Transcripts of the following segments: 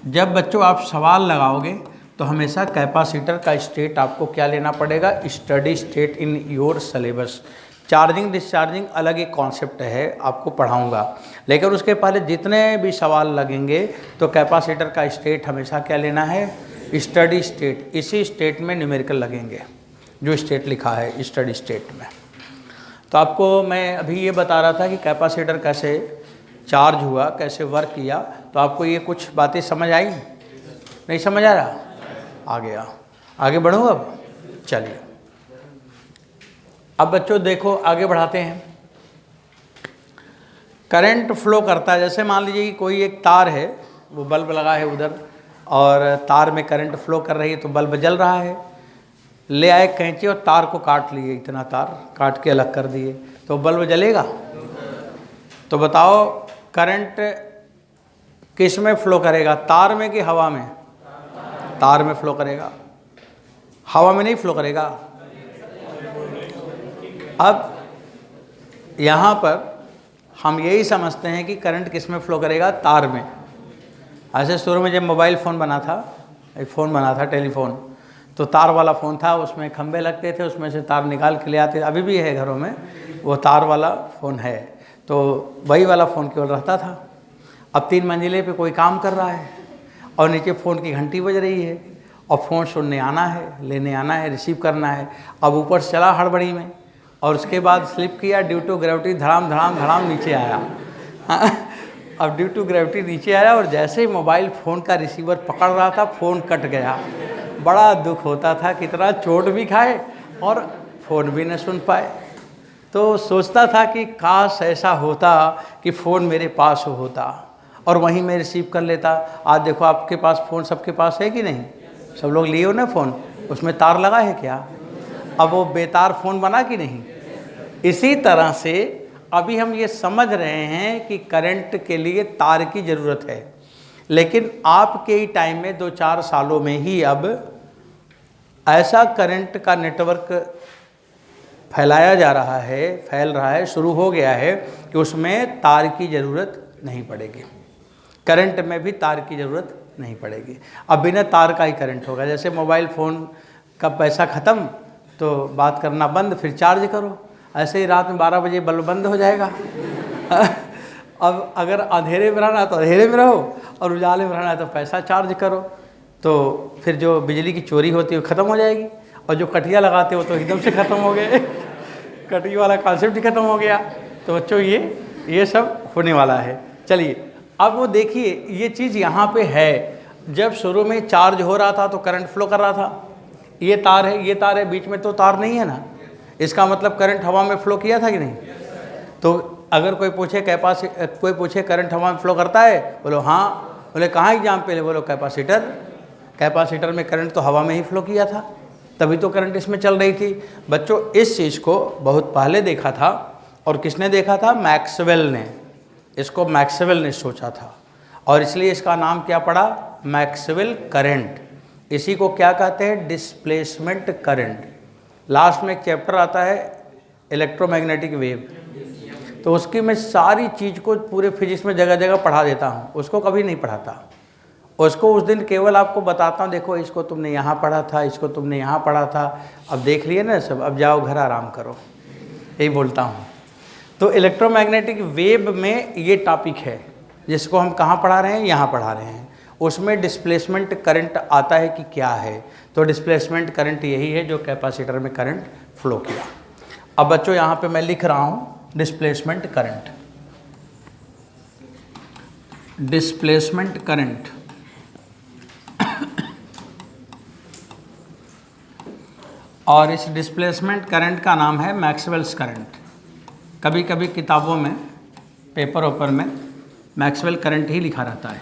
जब बच्चों आप सवाल लगाओगे तो हमेशा कैपेसिटर का स्टेट आपको क्या लेना पड़ेगा, steady state in your syllabus. Charging discharging अलग एक कॉन्सेप्ट है, आपको पढ़ाऊंगा, लेकिन उसके पहले जितने भी सवाल लगेंगे तो कैपेसिटर का स्टेट हमेशा क्या लेना है, स्टडी स्टेट। इसी स्टेट में न्यूमेरिकल लगेंगे, जो स्टेट लिखा है स्टडी स्टेट में। तो आपको मैं अभी ये बता रहा था कि कैपेसिटर कैसे चार्ज हुआ, कैसे वर्क किया। तो आपको ये कुछ बातें समझ आई? नहीं समझ आ रहा? आ गया, आगे बढ़ूँ अब? चलिए अब बच्चों देखो आगे बढ़ाते हैं। करंट फ्लो करता है, जैसे मान लीजिए कि कोई एक तार है, वो बल्ब लगा है उधर और तार में करंट फ्लो कर रही है तो बल्ब जल रहा है। ले आए कैंची और तार को काट लिए, इतना तार काट के अलग कर दिए, तो बल्ब जलेगा? तो बताओ करंट किस में फ्लो करेगा, तार में कि हवा में? तार में फ्लो करेगा, हवा में नहीं फ्लो करेगा। अब यहाँ पर हम यही समझते हैं कि करंट किस में फ्लो करेगा, तार में। ऐसे शुरू में जब मोबाइल फ़ोन बना था, एक फ़ोन बना था टेलीफोन, तो तार वाला फ़ोन था, उसमें खंभे लगते थे, उसमें से तार निकाल के ले आते, अभी भी है घरों में वो तार वाला फ़ोन है, तो वही वाला फ़ोन केवल रहता था। अब 3 मंजिले पे कोई काम कर रहा है और नीचे फ़ोन की घंटी बज रही है और फ़ोन सुनने आना है, लेने आना है, रिसीव करना है। अब ऊपर से चला हड़बड़ी में और उसके बाद स्लिप किया, ड्यू टू ग्रेविटी धड़ाम धड़ाम धड़ाम नीचे आया। अब ड्यू टू ग्रेविटी नीचे आया और जैसे ही मोबाइल फ़ोन का रिसीवर पकड़ रहा था, फ़ोन कट गया। बड़ा दुख होता था, कितना चोट भी खाए और फ़ोन भी न सुन पाए। तो सोचता था कि काश ऐसा होता कि फ़ोन मेरे पास होता और वहीं मैं रिसीव कर लेता। आज देखो आपके पास फ़ोन, सबके पास है कि नहीं? सब लोग लिए हो ना फ़ोन, उसमें तार लगा है क्या? अब वो बेतार फ़ोन बना कि नहीं? इसी तरह से अभी हम ये समझ रहे हैं कि करंट के लिए तार की ज़रूरत है, लेकिन आपके ही टाइम में 2-4 सालों में ही अब ऐसा करंट का नेटवर्क फैलाया जा रहा है, फैल रहा है, शुरू हो गया है कि उसमें तार की ज़रूरत नहीं पड़ेगी। करंट में भी तार की ज़रूरत नहीं पड़ेगी। अब बिना तार का ही करंट होगा। जैसे मोबाइल फ़ोन का पैसा ख़त्म तो बात करना बंद, फिर चार्ज करो। ऐसे ही रात में 12 बजे बल्ब बंद हो जाएगा। अब अगर अंधेरे में रहना है तो अंधेरे में रहो और उजाले में रहना है तो पैसा चार्ज करो, तो फिर जो बिजली की चोरी होती है वो ख़त्म हो जाएगी और जो कटिया लगाते हो तो एकदम से ख़त्म हो गए। कटी वाला कॉन्सेप्ट ही ख़त्म हो गया। तो बच्चों ये सब होने वाला है। चलिए अब वो देखिए ये चीज़ यहाँ पे है। जब शुरू में चार्ज हो रहा था तो करंट फ्लो कर रहा था। ये तार है, ये तार है, बीच में तो तार नहीं है ना, इसका मतलब करंट हवा में फ्लो किया था कि नहीं? तो अगर कोई पूछे करंट हवा में फ्लो करता है, बोलो हाँ। बोले कहाँ एग्जाम पे ले? बोलो कैपेसिटर में करंट तो हवा में ही फ्लो किया था, तभी तो करंट इसमें चल रही थी। बच्चों इस चीज़ को बहुत पहले देखा था, और किसने देखा था? मैक्सवेल ने। इसको मैक्सवेल ने सोचा था और इसलिए इसका नाम क्या पड़ा? Maxwell current. इसी को क्या कहते हैं? Displacement current. लास्ट में एक चैप्टर आता है इलेक्ट्रोमैग्नेटिक वेव, तो उसकी मैं सारी चीज़ को पूरे फिजिक्स में जगह जगह पढ़ा देता हूँ, उसको कभी नहीं पढ़ाता। उसको उस दिन केवल आपको बताता हूँ, देखो इसको तुमने यहाँ पढ़ा था, इसको तुमने यहाँ पढ़ा था, अब देख लिए ना सब, अब जाओ घर आराम करो, यही बोलता हूँ। तो इलेक्ट्रोमैग्नेटिक वेव में ये टॉपिक है जिसको हम कहाँ पढ़ा रहे हैं? यहाँ पढ़ा रहे हैं। उसमें डिस्प्लेसमेंट करंट आता है कि क्या है? तो डिस्प्लेसमेंट करंट यही है जो कैपेसिटर में करंट फ्लो किया। अब बच्चों यहाँ पे मैं लिख रहा हूँ डिस्प्लेसमेंट करंट। डिस्प्लेसमेंट करंट और इस डिस्प्लेसमेंट करंट का नाम है मैक्सवेल्स करंट। कभी कभी किताबों में, पेपर वेपर में मैक्सवेल करंट ही लिखा रहता है।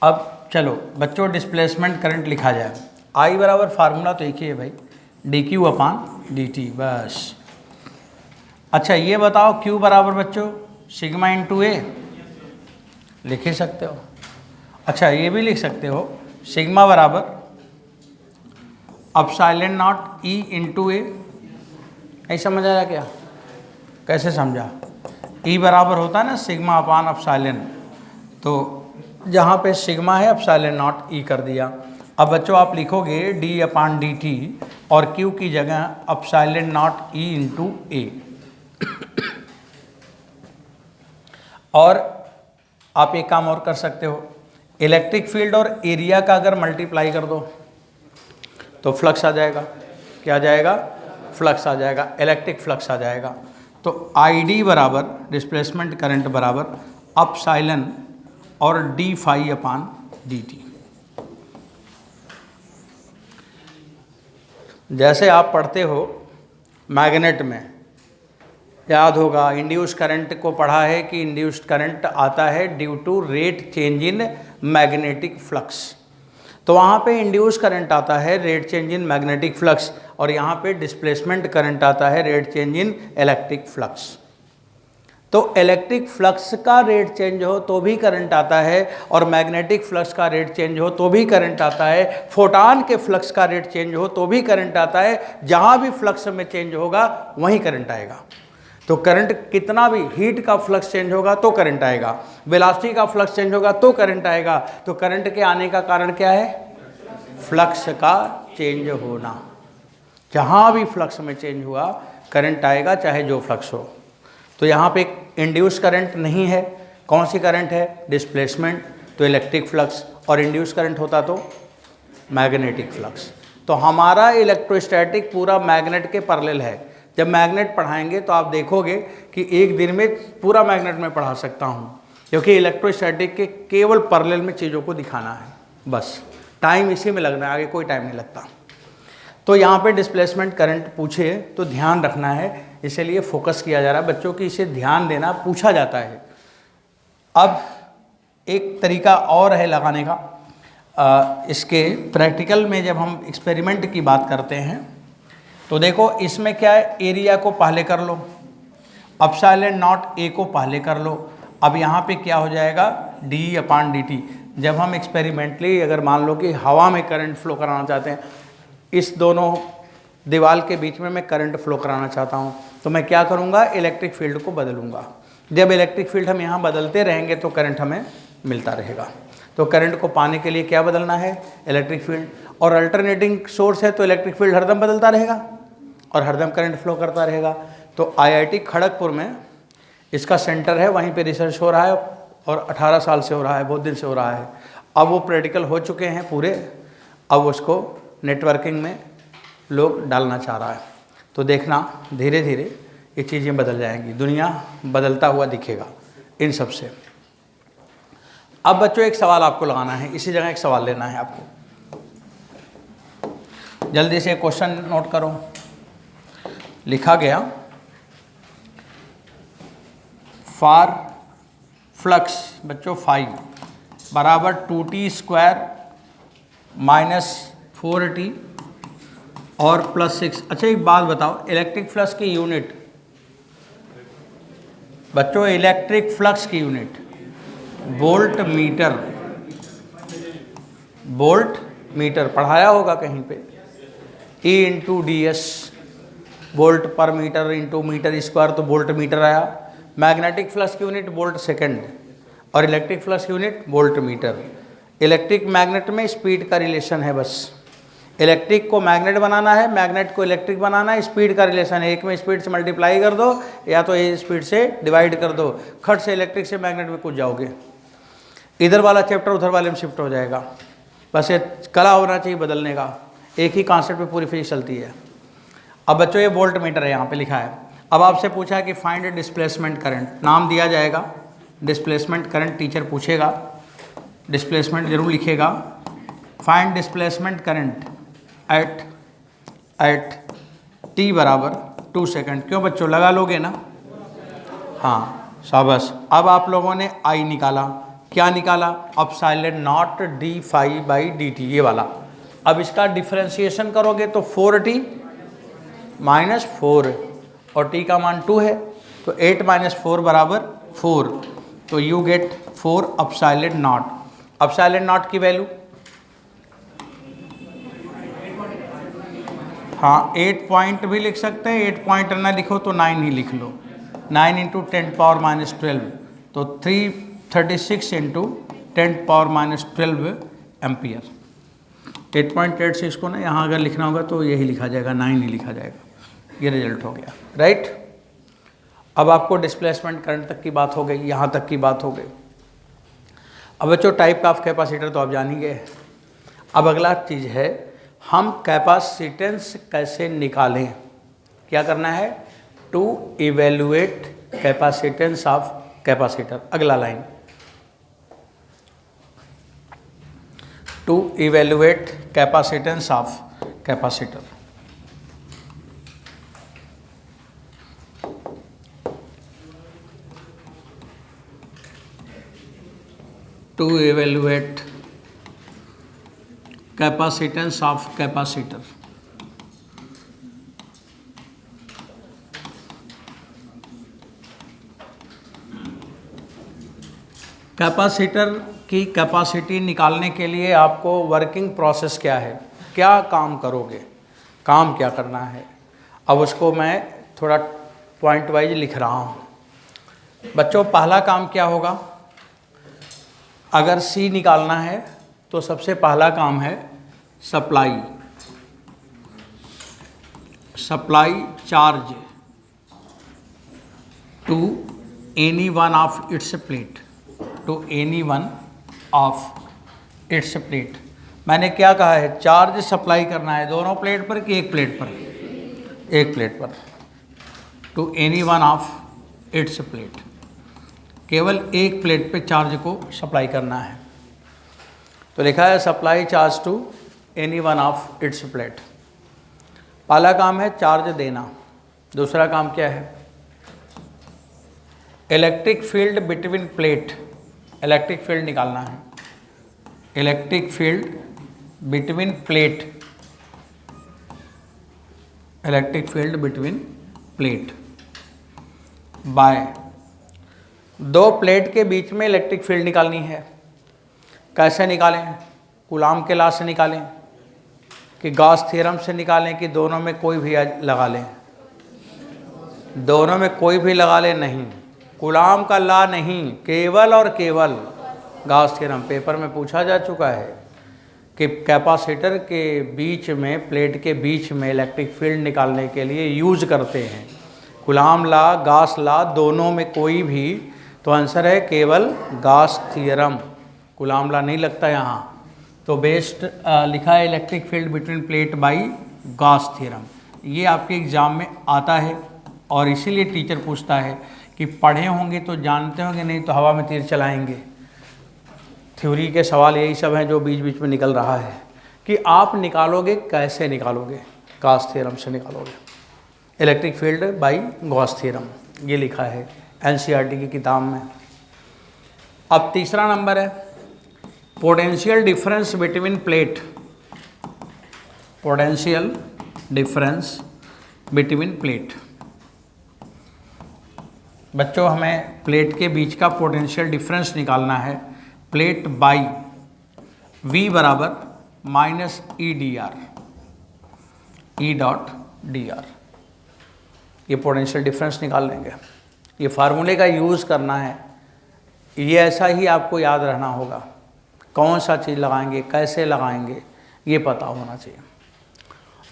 अब चलो बच्चों डिस्प्लेसमेंट करंट लिखा जाए। आई बराबर फार्मूला तो एक ही है भाई, dq/dt बस। अच्छा ये बताओ q बराबर बच्चों सिग्मा इंटू ए, लिख ही सकते हो। अच्छा ये भी लिख सकते हो सिग्मा बराबर एप्सिलॉन नॉट ई इंटू ए। नहीं समझ आया क्या? कैसे समझा? ई बराबर होता है ना सिग्मा अपान एप्सिलॉन, तो जहाँ पे सिग्मा है एप्सिलॉन नॉट ई कर दिया। अब बच्चों आप लिखोगे d/dt और q की जगह एप्सिलॉन नॉट ई इंटू ए। और आप एक काम और कर सकते हो, इलेक्ट्रिक फील्ड और एरिया का अगर मल्टीप्लाई कर दो तो फ्लक्स आ जाएगा। क्या आ जाएगा? फ्लक्स आ जाएगा, इलेक्ट्रिक फ्लक्स आ जाएगा। तो ID बराबर डिस्प्लेसमेंट करंट बराबर एप्सिलॉन और d फाई अपान dt। जैसे आप पढ़ते हो मैग्नेट में, याद होगा इंड्यूस करंट को पढ़ा है कि इंड्यूस्ड करंट आता है due to rate change in magnetic flux. तो वहाँ पे इंड्यूस करंट आता है rate change in magnetic flux, और यहाँ पे डिस्प्लेसमेंट करंट आता है rate change in electric flux. तो इलेक्ट्रिक फ्लक्स का रेट चेंज हो तो भी करंट आता है, और मैग्नेटिक फ्लक्स का रेट चेंज हो तो भी करंट आता है। फोटॉन के फ्लक्स का रेट चेंज हो तो भी करंट आता है। जहाँ भी फ्लक्स में चेंज होगा वहीं करंट आएगा। तो करंट कितना भी, हीट का फ्लक्स चेंज होगा तो करंट आएगा, वेलोसिटी का फ्लक्स चेंज होगा तो करंट आएगा। तो करंट के आने का कारण क्या है? फ्लक्स का चेंज होना। जहाँ भी फ्लक्स में चेंज हुआ करंट आएगा, चाहे जो फ्लक्स हो। तो यहाँ पे इंड्यूस करंट नहीं है। कौन सी करंट है? डिस्प्लेसमेंट, तो इलेक्ट्रिक फ्लक्स, और इंड्यूस करंट होता तो मैग्नेटिक फ्लक्स। तो हमारा इलेक्ट्रोस्टैटिक पूरा मैग्नेट के पैरेलल है। जब मैग्नेट पढ़ाएंगे तो आप देखोगे कि एक दिन में पूरा मैग्नेट में पढ़ा सकता हूँ, क्योंकि इलेक्ट्रोस्टैटिक के केवल पैरेलल में चीज़ों को दिखाना है, बस टाइम इसी में लगना है, आगे कोई टाइम नहीं लगता। तो यहाँ पे डिस्प्लेसमेंट करंट पूछे तो ध्यान रखना है, इसलिए फोकस किया जा रहा है बच्चों की, इसे ध्यान देना, पूछा जाता है। अब एक तरीका और है लगाने का, इसके प्रैक्टिकल में जब हम एक्सपेरिमेंट की बात करते हैं तो देखो इसमें क्या है, एरिया को पहले कर लो, एप्सिलॉन नॉट ए को पहले कर लो। अब यहाँ पे क्या हो जाएगा? d/dt। जब हम एक्सपेरिमेंटली अगर मान लो कि हवा में करंट फ्लो कराना चाहते हैं, इस दोनों दीवार के बीच में मैं करंट फ्लो कराना चाहता हूँ, तो मैं क्या करूँगा? इलेक्ट्रिक फील्ड को बदलूँगा। जब इलेक्ट्रिक फील्ड हम यहाँ बदलते रहेंगे तो करंट हमें मिलता रहेगा। तो करंट को पाने के लिए क्या बदलना है? Electric field. और अल्टरनेटिंग सोर्स है तो इलेक्ट्रिक फील्ड हरदम बदलता रहेगा और हरदम करंट फ्लो करता रहेगा। तो IIT खड़गपुर में इसका सेंटर है, वहीं पे रिसर्च हो रहा है, और 18 साल से हो रहा है, बहुत दिन से हो रहा है। अब वो प्रैक्टिकल हो चुके हैं पूरे, अब उसको नेटवर्किंग में लोग डालना चाह रहा है। तो देखना धीरे धीरे ये चीज़ें बदल जाएंगी, दुनिया बदलता हुआ दिखेगा इन सब से। अब बच्चों एक सवाल आपको लगाना है, इसी जगह एक सवाल लेना है आपको। जल्दी से क्वेश्चन नोट करो। लिखा गया, फॉर फ्लक्स बच्चों फाई बराबर 2t² माइनस 4t और +6। अच्छा एक बात बताओ, इलेक्ट्रिक फ्लक्स की यूनिट बच्चों, इलेक्ट्रिक फ्लक्स की unit volt meter. Volt meter पढ़ाया होगा कहीं पे। E/ds, वोल्ट पर मीटर इंटू मीटर स्क्वायर, तो वोल्ट मीटर आया। मैग्नेटिक फ्लक्स की यूनिट वोल्ट सेकंड, और इलेक्ट्रिक फ्लक्स की unit volt meter. Electric magnet में स्पीड का रिलेशन है, बस इलेक्ट्रिक को मैग्नेट बनाना है, मैग्नेट को इलेक्ट्रिक बनाना है, स्पीड का रिलेशन है। एक में स्पीड से मल्टीप्लाई कर दो या तो ये स्पीड से डिवाइड कर दो, खट से इलेक्ट्रिक से मैग्नेट में कूद जाओगे। इधर वाला चैप्टर उधर वाले में शिफ्ट हो जाएगा। बस ये कला होना चाहिए बदलने का, एक ही कॉन्सेप्ट पे पूरी फिजिक्स चलती है। अब बच्चों ये वोल्ट मीटर है, यहाँ पे लिखा है। अब आपसे पूछा कि फाइंड डिस्प्लेसमेंट करंट, नाम दिया जाएगा डिस्प्लेसमेंट करंट, टीचर पूछेगा, डिस्प्लेसमेंट जरूर लिखेगा। Find displacement current eight t बराबर 2 सेकंड। क्यों बच्चों, लगा लोगे ना? हाँ शाबाश। अब आप लोगों ने I निकाला, क्या निकाला? एप्सिलॉन नॉट d∅/dt, ये वाला। अब इसका डिफरेंशिएशन करोगे तो 4t माइनस 4 और t का मान 2 है, तो 8 - 4 बराबर 4, तो you get 4 epsilon not. Epsilon not की वैल्यू, हाँ 8 पॉइंट भी लिख सकते हैं, 8 पॉइंट ना लिखो तो 9 ही लिख लो। 9 × 10⁻⁻12, तो 336 × 10⁻12 एम्पियर। 8.8 से इसको ना यहाँ अगर लिखना होगा तो यही लिखा जाएगा, 9 ही लिखा जाएगा। ये रिजल्ट हो गया, राइट। अब आपको डिस्प्लेसमेंट करंट तक की बात हो गई, यहाँ तक की बात हो गई। अब बच्चों टाइप ऑफ कैपेसिटर तो आप जान ही गए। अब अगला चीज़ है हम कैपेसिटेंस कैसे निकालें। क्या करना है? To evaluate capacitance of capacitor. अगला line, to evaluate capacitance of capacitor. To evaluate capacitance of capacitor. Capacitor की कैपेसिटी निकालने के लिए आपको वर्किंग प्रोसेस क्या है, क्या काम करोगे, काम क्या करना है, अब उसको मैं थोड़ा पॉइंट वाइज लिख रहा हूँ। बच्चों पहला काम क्या होगा? अगर C निकालना है तो सबसे पहला काम है supply, supply charge to any one of its plate, to any one of its plate. मैंने क्या कहा है? चार्ज सप्लाई करना है दोनों प्लेट पर कि एक प्लेट पर? एक प्लेट पर। To any one of its plate, केवल एक प्लेट पे चार्ज को सप्लाई करना है। तो लिखा है supply charge to any one of its plate. पहला काम है चार्ज देना। दूसरा काम क्या है? Electric field between plate, electric field निकालना है। Electric field between plate, electric field between plate by, दो प्लेट के बीच में इलेक्ट्रिक फील्ड निकालनी है। कैसे निकालें? कूलाम के लॉ से निकालें कि गॉस थ्योरम से निकालें कि दोनों में कोई भी लगा लें? दोनों में कोई भी लगा लें नहीं, कूलाम का लॉ नहीं, केवल और केवल गॉस थ्योरम। पेपर में पूछा जा चुका है कि कैपेसिटर के बीच में, प्लेट के बीच में इलेक्ट्रिक फील्ड निकालने के लिए यूज करते हैं कूलाम लॉ, गॉस लॉ, दोनों में कोई भी। तो आंसर है केवल गॉस थ्योरम, कूलाम लॉ नहीं लगता यहाँ। तो बेस्ट लिखा है electric field between plate by Gauss theorem. ये आपके एग्ज़ाम में आता है और इसीलिए टीचर पूछता है कि पढ़े होंगे तो जानते होंगे, नहीं तो हवा में तीर चलाएंगे। थ्योरी के सवाल यही सब हैं जो बीच बीच में निकल रहा है कि आप निकालोगे कैसे निकालोगे? गॉस थ्योरम से निकालोगे, electric field by Gauss theorem, ये लिखा है एनसीईआरटी की किताब में। अब तीसरा नंबर है potential difference between plate, potential difference between plate. बच्चों हमें प्लेट के बीच का पोटेंशियल डिफरेंस निकालना है। प्लेट बाई V बराबर minus E D R, E dot D R, ये पोटेंशियल डिफरेंस निकाल लेंगे। ये फार्मूले का यूज़ करना है, ये ऐसा ही आपको याद रहना होगा। कौन सा चीज़ लगाएंगे, कैसे लगाएंगे, ये पता होना चाहिए।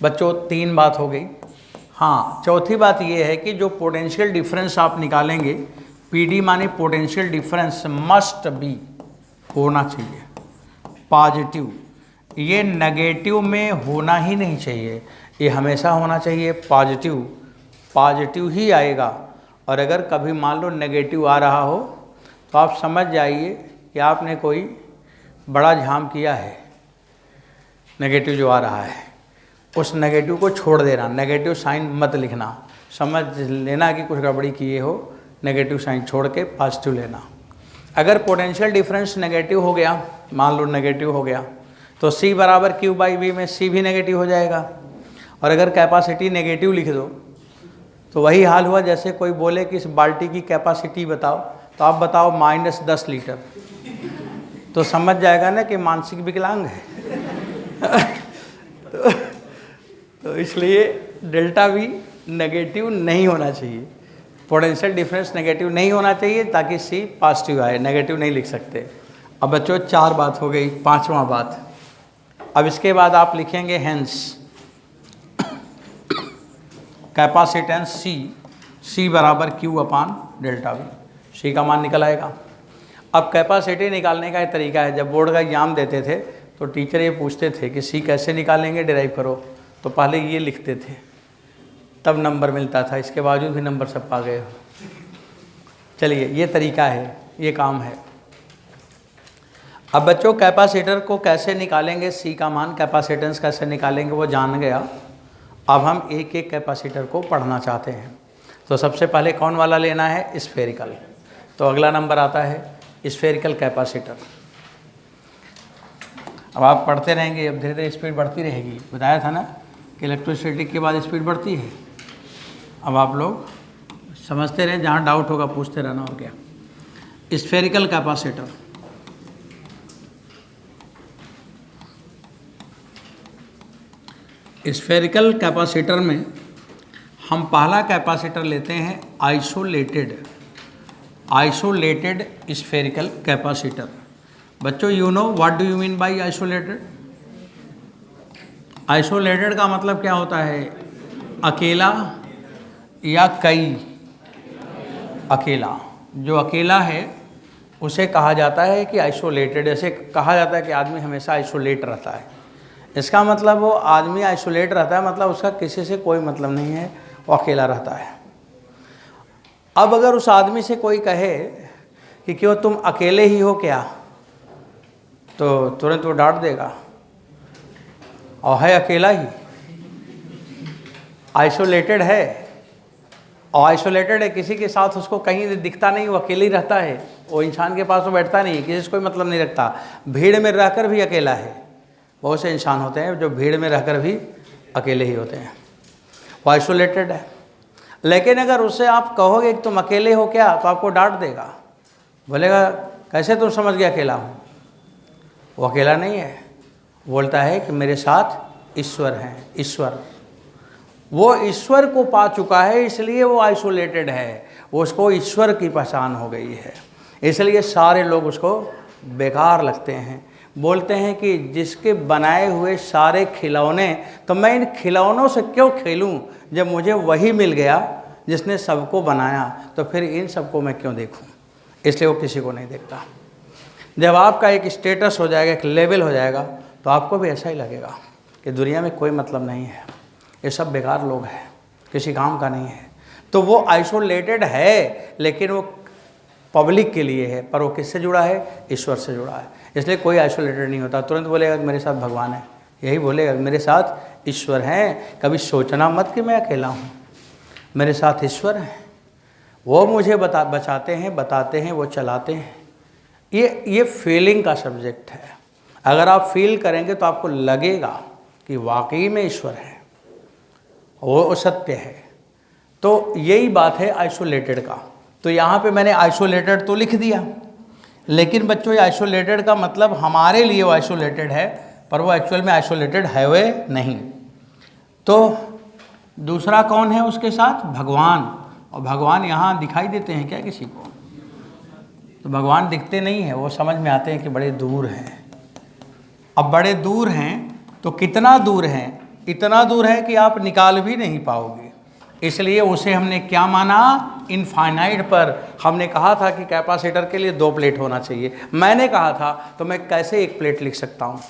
बच्चों 3 बात हो गई। हाँ, चौथी बात ये है कि जो पोटेंशियल डिफरेंस आप निकालेंगे, PD माने पोटेंशियल डिफरेंस मस्ट बी, होना चाहिए पॉजिटिव। ये नेगेटिव में होना ही नहीं चाहिए, ये हमेशा होना चाहिए पॉजिटिव, पॉजिटिव ही आएगा। और अगर कभी मान लो नेगेटिव आ रहा हो तो आप समझ जाइए कि आपने कोई बड़ा झाम किया है। नेगेटिव जो आ रहा है उस नेगेटिव को छोड़ देना, नेगेटिव साइन मत लिखना, समझ लेना कि कुछ गड़बड़ी किए हो, नेगेटिव साइन छोड़ के पॉजिटिव लेना। अगर पोटेंशियल डिफरेंस नेगेटिव हो गया, मान लो नेगेटिव हो गया, तो C बराबर Q बाई V में C भी नेगेटिव हो जाएगा। और अगर कैपेसिटी नेगेटिव लिख दो तो वही हाल हुआ जैसे कोई बोले कि इस बाल्टी की कैपेसिटी बताओ, तो आप बताओ -10 लीटर, तो समझ जाएगा ना कि मानसिक विकलांग है। तो इसलिए डेल्टा V नेगेटिव नहीं होना चाहिए, पोटेंशियल डिफरेंस नेगेटिव नहीं होना चाहिए ताकि C पॉजिटिव आए, नेगेटिव नहीं लिख सकते। अब बच्चों 4 बात हो गई, 5वां बात। अब इसके बाद आप लिखेंगे हेंस कैपेसिटेंस C बराबर Q अपान डेल्टा V। C का मान निकल आएगा। अब कैपेसिटी निकालने का एक तरीका है। जब बोर्ड का एग्जाम देते थे तो टीचर ये पूछते थे कि C कैसे निकालेंगे, डिराइव करो। तो पहले ये लिखते थे, तब नंबर मिलता था। इसके बावजूद भी नंबर सब पा गए हो। चलिए, ये तरीका है, ये काम है। अब बच्चों कैपेसिटर को कैसे निकालेंगे, C का मान, कैपेसिटेंस कैसे निकालेंगे वो जान गया। अब हम एक एक कैपेसिटर को पढ़ना चाहते हैं। तो सबसे पहले कौन वाला लेना है, स्फेरिकल। तो अगला नंबर आता है स्फेरिकल कैपेसिटर। अब आप पढ़ते रहेंगे, अब धीरे धीरे स्पीड बढ़ती रहेगी। बताया था ना कि इलेक्ट्रोस्टैटिक के बाद स्पीड बढ़ती है। अब आप लोग समझते रहें, जहाँ डाउट होगा पूछते रहना। और क्या स्फेरिकल कैपेसिटर, स्फेरिकल कैपेसिटर में हम पहला कैपेसिटर लेते हैं आइसोलेटेड स्फेरिकल कैपेसिटर। बच्चों you know what do you mean by isolated? Isolated का मतलब क्या होता है, अकेला या कई। अकेला, जो अकेला है उसे कहा जाता है कि आइसोलेटेड। ऐसे कहा जाता है कि आदमी हमेशा आइसोलेट रहता है। इसका मतलब वो आदमी आइसोलेट रहता है, मतलब उसका किसी से कोई मतलब नहीं है, वो अकेला रहता है। अब अगर उस आदमी से कोई कहे कि क्यों तुम अकेले ही हो क्या, तो तुरंत वो डांट देगा, और है अकेला ही, आइसोलेटेड है। और आइसोलेटेड है, किसी के साथ उसको कहीं दिखता नहीं, वो अकेले ही रहता है। वो इंसान के पास तो बैठता नहीं, किसी से कोई मतलब नहीं रखता। भीड़ में रहकर भी अकेला है। बहुत से इंसान होते हैं जो भीड़ में रहकर भी अकेले ही होते हैं, वो आइसोलेटेड है। लेकिन अगर उससे आप कहोगे कि तुम अकेले हो क्या, तो आपको डांट देगा, बोलेगा कैसे तुम समझ गए अकेला हूँ। वो अकेला नहीं है, बोलता है कि मेरे साथ ईश्वर हैं। ईश्वर, वो ईश्वर को पा चुका है, इसलिए वो आइसोलेटेड है। वो उसको ईश्वर की पहचान हो गई है, इसलिए सारे लोग उसको बेकार लगते हैं। बोलते हैं कि जिसके बनाए हुए सारे खिलौने, तो मैं इन खिलौनों से क्यों खेलूं जब मुझे वही मिल गया जिसने सबको बनाया, तो फिर इन सबको मैं क्यों देखूं। इसलिए वो किसी को नहीं देखता। जब आपका एक स्टेटस हो जाएगा, एक लेवल हो जाएगा, तो आपको भी ऐसा ही लगेगा कि दुनिया में कोई मतलब नहीं है, ये सब बेकार लोग हैं, किसी काम का नहीं है। तो वो आइसोलेटेड है, लेकिन वो पब्लिक के लिए है, पर वो किससे जुड़ा है, ईश्वर से जुड़ा है। इसलिए कोई आइसोलेटेड नहीं होता। तुरंत बोलेगा कि मेरे साथ भगवान है, यही बोलेगा मेरे साथ ईश्वर हैं। कभी सोचना मत कि मैं अकेला हूँ, मेरे साथ ईश्वर हैं, वो मुझे बचाते हैं, बताते हैं, वो चलाते हैं। ये फीलिंग का सब्जेक्ट है। अगर आप फील करेंगे तो आपको लगेगा कि वाकई में ईश्वर है, वो सत्य है। तो यही बात है आइसोलेटेड का। तो यहाँ पे मैंने आइसोलेटेड तो लिख दिया, लेकिन बच्चों ये आइसोलेटेड का मतलब हमारे लिए वो आइसोलेटेड है, पर वो एक्चुअल में आइसोलेटेड है वे नहीं। तो दूसरा कौन है उसके साथ, भगवान। और भगवान यहाँ दिखाई देते हैं क्या किसी को? तो भगवान दिखते नहीं हैं, वो समझ में आते हैं कि बड़े दूर हैं। अब बड़े दूर हैं तो कितना दूर हैं? इतना दूर है कि आप निकाल भी नहीं पाओगे। इसलिए उसे हमने क्या माना, इनफाइनाइट। पर हमने कहा था कि कैपेसिटर के लिए 2 प्लेट होना चाहिए। मैंने कहा था, तो मैं कैसे 1 प्लेट लिख सकता हूँ?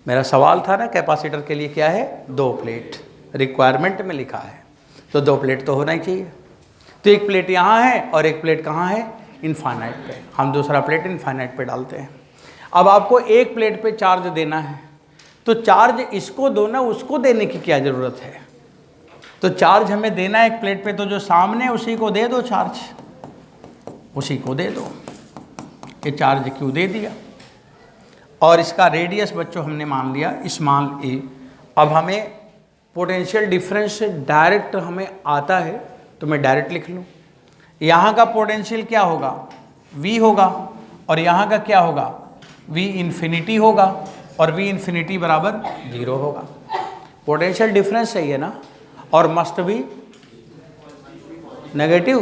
मेरा सवाल था ना, कैपेसिटर के लिए क्या है, 2 प्लेट रिक्वायरमेंट में लिखा है, तो 2 प्लेट तो होना ही चाहिए। तो 1 प्लेट यहाँ है और 1 प्लेट कहाँ है, इनफाइनाइट पे। हम दूसरा प्लेट इनफाइनाइट पे डालते हैं। अब आपको 1 प्लेट पे चार्ज देना है, तो चार्ज इसको दो ना, उसको देने की क्या ज़रूरत है? तो चार्ज हमें देना है 1 प्लेट पे, तो जो सामने उसी को दे दो चार्ज, उसी को दे दो। ये चार्ज क्यों दे दिया? और इसका रेडियस बच्चों हमने मान लिया स्मॉल ए। अब हमें पोटेंशियल डिफरेंस से डायरेक्ट हमें आता है, तो मैं डायरेक्ट लिख लूँ। यहाँ का पोटेंशियल क्या होगा, V होगा, और यहाँ का क्या होगा, V इन्फिनिटी होगा, और V इन्फिनिटी बराबर 0 होगा। पोटेंशियल डिफरेंस सही है ना, और मस्ट भी नेगेटिव,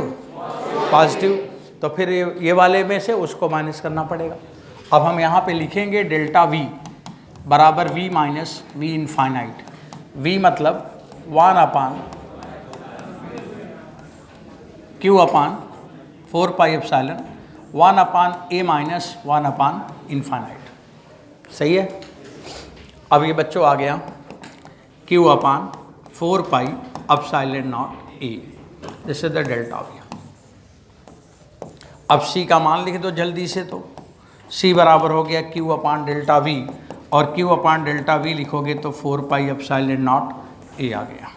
पॉजिटिव। तो फिर ये वाले में से उसको माइनस करना पड़ेगा। अब हम यहाँ पे लिखेंगे डेल्टा वी बराबर V minus V infinite. V मतलब 1 upon Q upon 4 pi epsilon 1 upon A minus 1 upon infinite. सही है। अब ये बच्चों आ गया Q upon 4 pi epsilon naught A, this is the delta V. अब सी का मान लिख दो जल्दी से, तो सी बराबर हो गया क्यू अपान डेल्टा वी, और क्यू अपान डेल्टा वी लिखोगे तो 4 पाई एप्सिलॉन नॉट ए आ गया।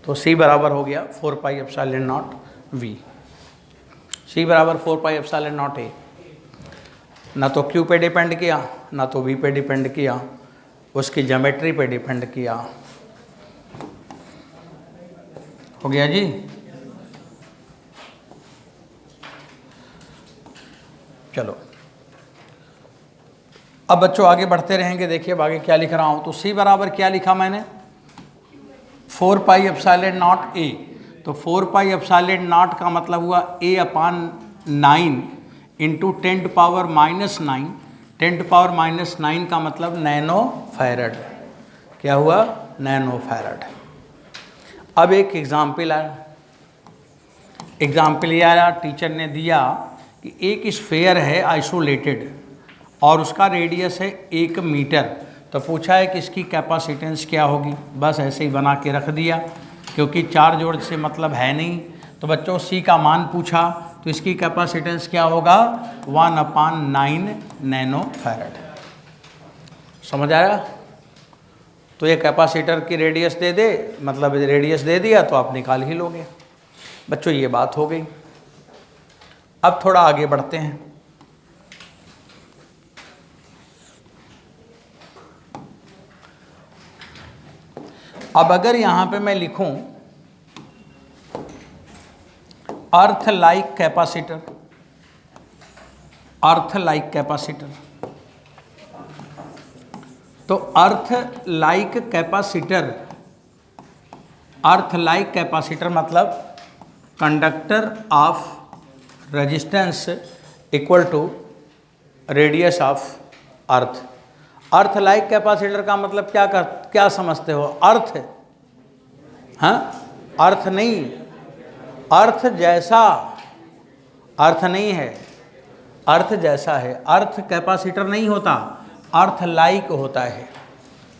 तो सी बराबर हो गया 4 पाई एप्सिलॉन नॉट वी। सी बराबर 4 पाई एप्सिलॉन नॉट ए। ना तो क्यू पे डिपेंड किया, ना तो वी पे डिपेंड किया, उसकी ज्योमेट्री पे डिपेंड किया। हो गया जी। चलो अब बच्चों आगे बढ़ते रहेंगे। देखिए अब आगे क्या लिख रहा हूं। तो सी बराबर क्या लिखा मैंने, 4 पाई एप्सिलॉन नॉट ए। तो 4 पाई एप्सिलॉन नॉट का मतलब हुआ ए अपान 9 into 10 power minus 9। 10 power minus 9 का मतलब नैनो फैरड। क्या हुआ, नैनो फैरड। अब एक एग्जाम्पल आया। एग्जाम्पल ये आया, टीचर ने दिया कि एक स्फेयर है आइसोलेटेड और उसका रेडियस है 1 मीटर। तो पूछा है कि इसकी कैपेसिटेंस क्या होगी। बस ऐसे ही बना के रख दिया, क्योंकि चार जोड़ से मतलब है नहीं। तो बच्चों सी का मान पूछा, तो इसकी कैपेसिटेंस क्या होगा, 1/9 नैनो फैरड। समझ आया। तो ये कैपेसिटर की रेडियस दे दे, मतलब रेडियस दे दिया तो आप निकाल ही लोगे। बच्चों ये बात हो गई। अब थोड़ा आगे बढ़ते हैं। अब अगर यहां पे मैं लिखूं earth like capacitor, earth like capacitor, तो earth like capacitor, earth like capacitor मतलब conductor of resistance equal to radius of earth. Earth like capacitor का मतलब क्या समझते हो, अर्थ, हाँ अर्थ नहीं, अर्थ जैसा, अर्थ नहीं है, अर्थ जैसा है। अर्थ कैपेसिटर नहीं होता, अर्थ लाइक होता है।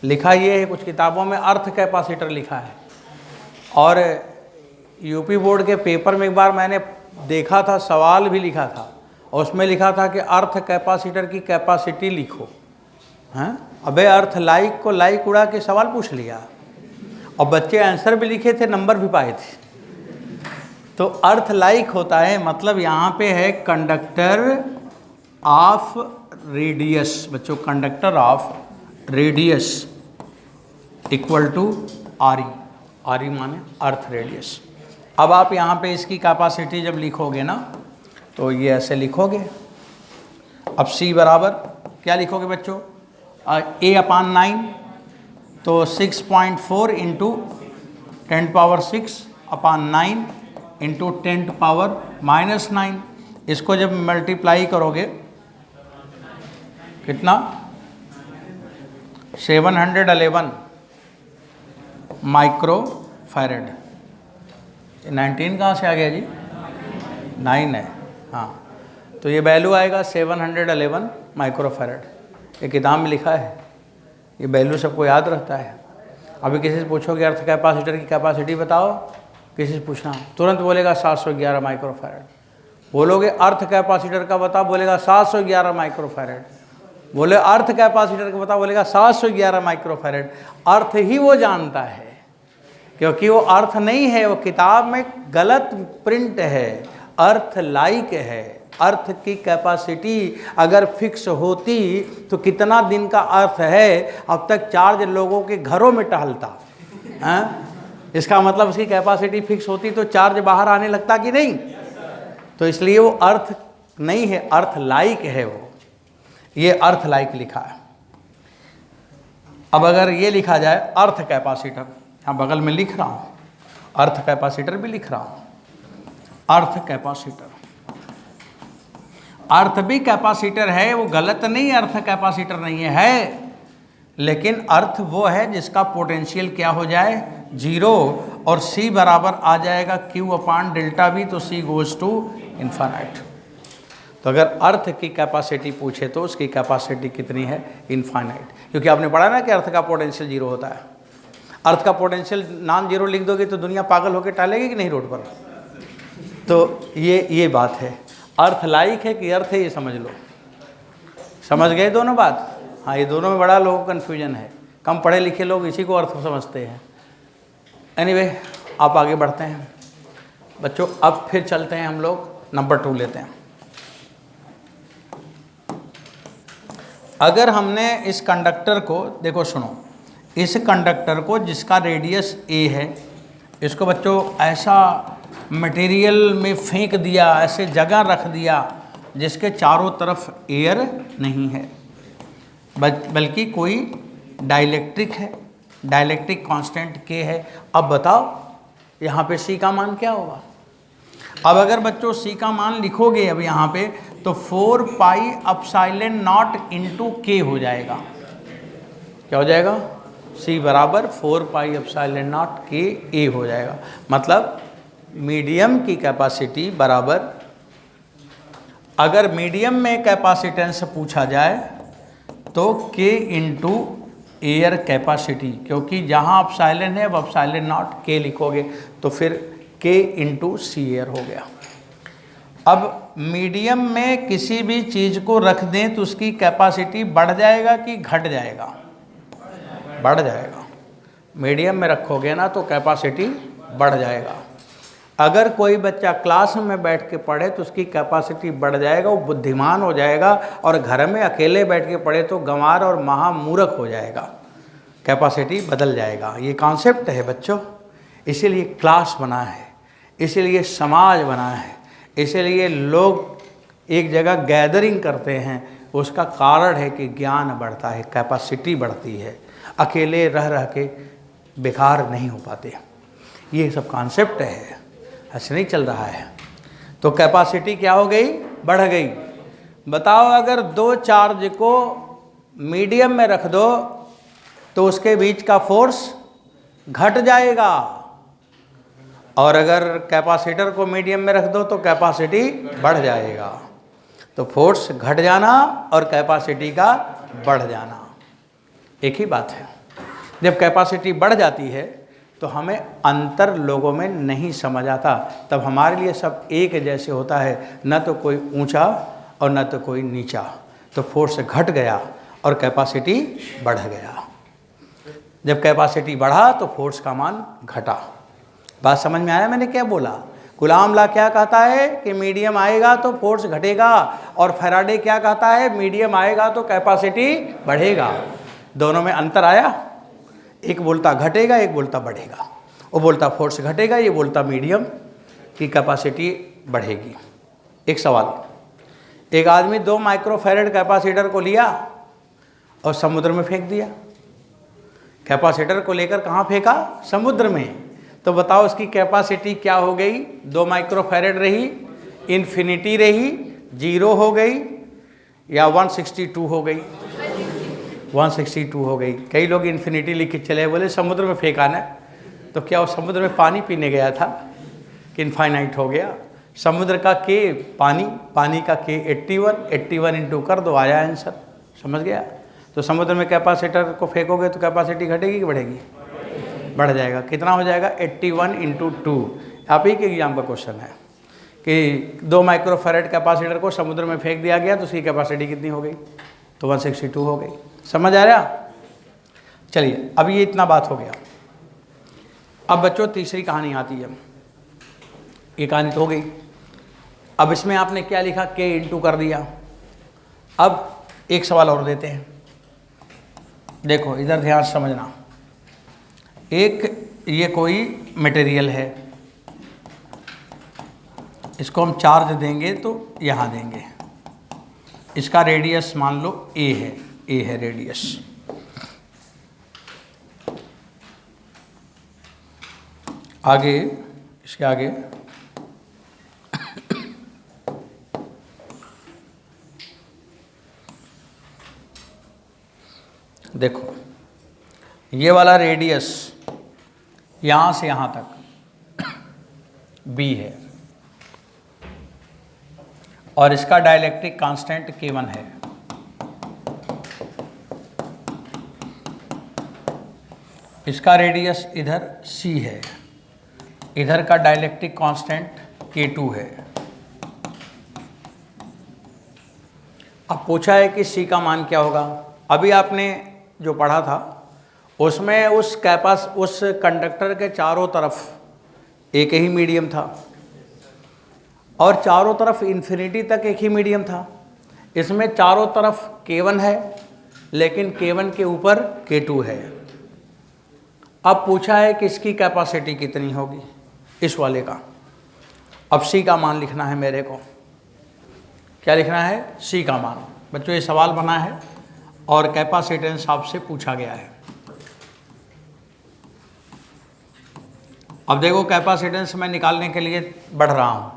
लिखा ये है कुछ किताबों में अर्थ कैपेसिटर लिखा है। और यूपी बोर्ड के पेपर में एक बार मैंने देखा था, सवाल भी लिखा था, और उसमें लिखा था कि अर्थ कैपेसिटर की कैपेसिटी लिखो। हैं, अबे अर्थ लाइक को लाइक उड़ा के सवाल पूछ लिया, और बच्चे आंसर भी लिखे थे, नंबर भी पाए थे। तो अर्थ लाइक होता है मतलब यहाँ पे है कंडक्टर ऑफ रेडियस। बच्चों conductor of radius equal to R E, R E माने अर्थ रेडियस। अब आप यहाँ पे इसकी कैपेसिटी जब लिखोगे ना, तो ये ऐसे लिखोगे। अब सी बराबर क्या लिखोगे बच्चों, ए अपान 9, तो 6.4 इंटू 10 पावर 6 अपान 9 इंटू 10 पावर माइनस 9। इसको जब मल्टीप्लाई करोगे कितना, 711 माइक्रो फैरड। 19 कहाँ से आ गया जी, 9 है, हाँ। तो ये वैल्यू आएगा 711 माइक्रो फैरड। ये किताब में लिखा है, ये वैल्यू सबको याद रहता है। अभी किसी से पूछोगे अर्थ कैपेसिटर की कैपेसिटी बताओ, किसी से पूछना तुरंत बोलेगा 711 माइक्रो फैरड। बोलोगे अर्थ कैपेसिटर का बता, बोलेगा 711 माइक्रो फैरड। बोले अर्थ कैपेसिटर का बता, बोलेगा 711 माइक्रो फैरड। अर्थ ही वो जानता है, क्योंकि वो अर्थ नहीं है, वो किताब में गलत प्रिंट है, अर्थ लाइक है। अर्थ की कैपेसिटी अगर फिक्स होती तो कितना दिन का अर्थ है अब तक चार्ज लोगों के घरों में टहलता है। इसका मतलब उसकी कैपेसिटी फिक्स होती तो चार्ज बाहर आने लगता कि नहीं। तो इसलिए वो अर्थ नहीं है, अर्थ लाइक है वो। ये अर्थ लाइक लिखा है। अब अगर ये लिखा जाए अर्थ कैपेसिटर, यहाँ बगल में लिख रहा हूँ, अर्थ कैपेसिटर भी लिख रहा हूँ। अर्थ कैपेसिटर, अर्थ भी कैपेसिटर है, वो गलत नहीं, अर्थ कैपेसिटर नहीं है, लेकिन अर्थ वो है जिसका पोटेंशियल क्या हो जाए, जीरो, और C बराबर आ जाएगा Q/ΔV, तो C गोज़ टू इन्फानाइट। तो अगर अर्थ की कैपेसिटी पूछे तो उसकी कैपेसिटी कितनी है, इन्फानाइट, क्योंकि आपने पढ़ा ना कि अर्थ का पोटेंशियल जीरो होता है। अर्थ का पोटेंशियल नॉन जीरो लिख दोगे तो दुनिया पागल होकर टालेगी कि नहीं रोड पर। तो ये बात है, अर्थ लाइक है कि अर्थ है, ये समझ लो। समझ गए दोनों बात? हाँ, ये दोनों में बड़ा लोगों को कन्फ्यूजन है, कम पढ़े लिखे लोग इसी को अर्थ समझते हैं। एनीवे, आप आगे बढ़ते हैं बच्चों। अब फिर चलते हैं हम लोग, नंबर 2 लेते हैं। अगर हमने इस कंडक्टर को, देखो सुनो, इस कंडक्टर को जिसका रेडियस a है, इसको बच्चों ऐसा मटेरियल में फेंक दिया, ऐसे जगह रख दिया जिसके चारों तरफ एयर नहीं है, बल्कि कोई डाइलेक्ट्रिक है, डाइलेक्ट्रिक कांस्टेंट k है। अब बताओ यहाँ पे c का मान क्या होगा? अब अगर बच्चों c का मान लिखोगे अब यहाँ पे, तो 4πε0 इंटू k हो जाएगा। क्या हो जाएगा? c बराबर 4πε0 k a हो जाएगा। मतलब मीडियम की कैपेसिटी बराबर, अगर मीडियम में कैपेसिटेंस पूछा जाए तो k इंटू एयर कैपेसिटी, क्योंकि जहाँ एप्सिलॉन है अब एप्सिलॉन नॉट k लिखोगे तो फिर k इंटू सी एयर हो गया। अब मीडियम में किसी भी चीज़ को रख दें तो उसकी कैपेसिटी बढ़ जाएगा कि घट जाएगा? बढ़ जाएगा। मीडियम में रखोगे ना तो कैपेसिटी बढ़ जाएगा। अगर कोई बच्चा क्लास में बैठ के पढ़े तो उसकी कैपेसिटी बढ़ जाएगा, वो बुद्धिमान हो जाएगा, और घर में अकेले बैठ के पढ़े तो गंवार और महामूर्ख हो जाएगा, कैपेसिटी बदल जाएगा। ये कॉन्सेप्ट है बच्चों, इसीलिए क्लास बना है, इसीलिए समाज बना है, इसीलिए लोग एक जगह गैदरिंग करते हैं। उसका कारण है कि ज्ञान बढ़ता है, कैपेसिटी बढ़ती है, अकेले रह रह के बेकार नहीं हो पाते। ये सब कॉन्सेप्ट है, ऐसे नहीं चल रहा है। तो कैपेसिटी क्या हो गई? बढ़ गई। बताओ अगर दो चार्ज को मीडियम में रख दो तो उसके बीच का फोर्स घट जाएगा, और अगर कैपेसिटर को मीडियम में रख दो तो कैपेसिटी बढ़ जाएगा। तो फोर्स घट जाना और कैपेसिटी का बढ़ जाना एक ही बात है। जब कैपेसिटी बढ़ जाती है तो हमें अंतर लोगों में नहीं समझ आता, तब हमारे लिए सब एक जैसे होता है, न तो कोई ऊंचा और न तो कोई नीचा। तो फोर्स घट गया और कैपेसिटी बढ़ गया। जब कैपेसिटी बढ़ा तो फोर्स का मान घटा। बात समझ में आया मैंने क्या बोला? गुलाम ला क्या कहता है कि मीडियम आएगा तो फोर्स घटेगा, और फैराडे क्या कहता है मीडियम आएगा तो कैपेसिटी बढ़ेगा। दोनों में अंतर आया? एक बोलता घटेगा, एक बोलता बढ़ेगा। वो बोलता फोर्स घटेगा, ये बोलता मीडियम की कैपेसिटी बढ़ेगी। एक सवाल, एक आदमी 2 माइक्रोफैरेड कैपेसिटर को लिया और समुद्र में फेंक दिया। कैपेसिटर को लेकर कहाँ फेंका? समुद्र में। तो बताओ उसकी कैपेसिटी क्या हो गई? 2 माइक्रोफैरेड रही, इन्फिनिटी रही, 0 हो गई, या 162 हो गई? 162 हो गई। कई लोग इन्फिनिटी लिख के चले, बोले समुद्र में फेंका ना, तो क्या वो समुद्र में पानी पीने गया था कि इनफाइनाइट हो गया? समुद्र का के पानी, पानी का के 81 इंटू कर दो, आया आंसर। समझ गया? तो समुद्र में कैपेसिटर को फेंकोगे तो कैपेसिटी घटेगी कि बढ़ेगी? बढ़ जाएगा। कितना हो जाएगा? 81 इंटू 2। आप ही के एग्जाम का क्वेश्चन है कि 2 माइक्रोफैरेड कैपेसिटर को समुद्र में फेंक दिया गया तो उसकी कैपेसिटी कितनी हो गई? तो 162 हो गई। समझ आ रहा? चलिए, अब ये इतना बात हो गया। अब बच्चों तीसरी कहानी आती है। ये कहानी तो हो गई। अब इसमें आपने क्या लिखा? के इंटू कर दिया। अब एक सवाल और देते हैं, देखो इधर ध्यान से समझना। एक ये कोई मटेरियल है, इसको हम चार्ज देंगे तो यहाँ देंगे। इसका रेडियस मान लो ए है रेडियस। आगे, इसके आगे देखो ये वाला रेडियस यहाँ से यहाँ तक b है और इसका डाइलेक्ट्रिक कांस्टेंट K1 है। इसका रेडियस इधर c है, इधर का डाइलेक्ट्रिक कांस्टेंट K2 है। अब पूछा है कि c का मान क्या होगा। अभी आपने जो पढ़ा था उसमें उस कंडक्टर के चारों तरफ एक ही मीडियम था और चारों तरफ इन्फिनिटी तक एक ही मीडियम था। इसमें चारों तरफ K1 है लेकिन K1 के ऊपर K2 है। अब पूछा है कि इसकी कैपेसिटी कितनी होगी इस वाले का। अब C का मान लिखना है मेरे को। क्या लिखना है? C का मान। बच्चों ये सवाल बना है और कैपेसिटेंस आपसे पूछा गया है। अब देखो कैपेसिटेंस मैं निकालने के लिए बढ़ रहा हूँ।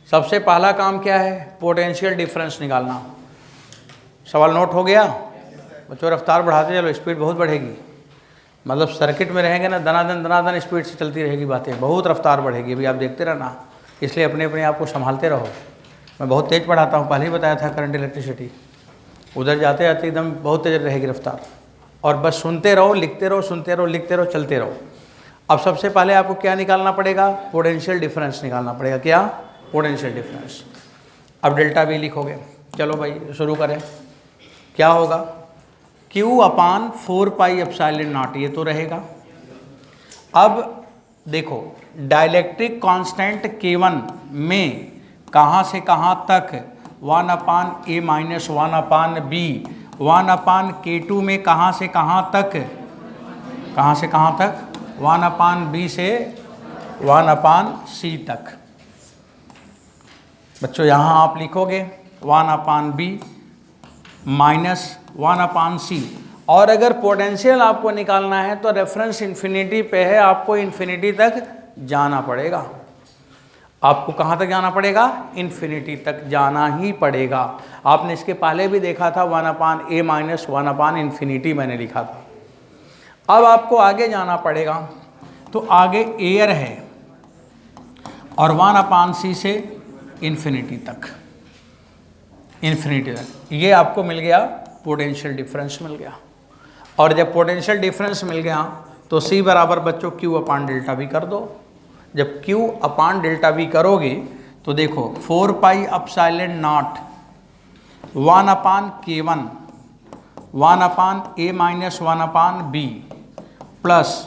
सबसे पहला काम क्या है? पोटेंशियल डिफरेंस निकालना। सवाल नोट हो गया? बच्चों रफ्तार बढ़ाते चलो, स्पीड बहुत बढ़ेगी। मतलब सर्किट में रहेंगे ना, दनादन स्पीड से चलती रहेगी बातें, बहुत रफ्तार बढ़ेगी। अभी आप देखते रहना, इसलिए अपने अपने आप को संभालते रहो। मैं बहुत तेज़ पढ़ाता हूँ, पहले ही बताया था करंट इलेक्ट्रिसिटी। उधर जाते जाते एकदम बहुत तेज़ रहेगी रफ्तार। और बस सुनते रहो, लिखते रहो, सुनते रहो, लिखते रहो, चलते रहो। अब सबसे पहले आपको क्या निकालना पड़ेगा? पोटेंशियल डिफरेंस निकालना पड़ेगा। क्या? Potential difference. अब डेल्टा V लिखोगे। चलो भाई शुरू करें। क्या होगा? Q/4πε0, ये तो रहेगा। अब देखो डाइलेक्ट्रिक कांस्टेंट K1 में कहाँ से कहाँ तक 1/A-1/B, 1/K2 में कहाँ से कहाँ तक 1/B से 1/C तक। बच्चों यहाँ आप लिखोगे 1/B माइनस 1/C। और अगर पोटेंशियल आपको निकालना है तो रेफरेंस इन्फिनिटी पे है, आपको इन्फिनिटी तक जाना पड़ेगा। आपको कहाँ तक जाना पड़ेगा? इन्फिनिटी तक जाना ही पड़ेगा। आपने इसके पहले भी देखा था 1/A माइनस 1/∞ मैंने लिखा था। अब आपको आगे जाना पड़ेगा, तो आगे एयर है और 1/C से इन्फिनिटी तक, ये आपको मिल गया, पोटेंशियल डिफरेंस मिल गया। और जब पोटेंशियल डिफरेंस मिल गया तो C बराबर बच्चों Q/Δv कर दो। जब Q/Δv करोगे तो देखो 4πε0 1/K1 1/A-1/B प्लस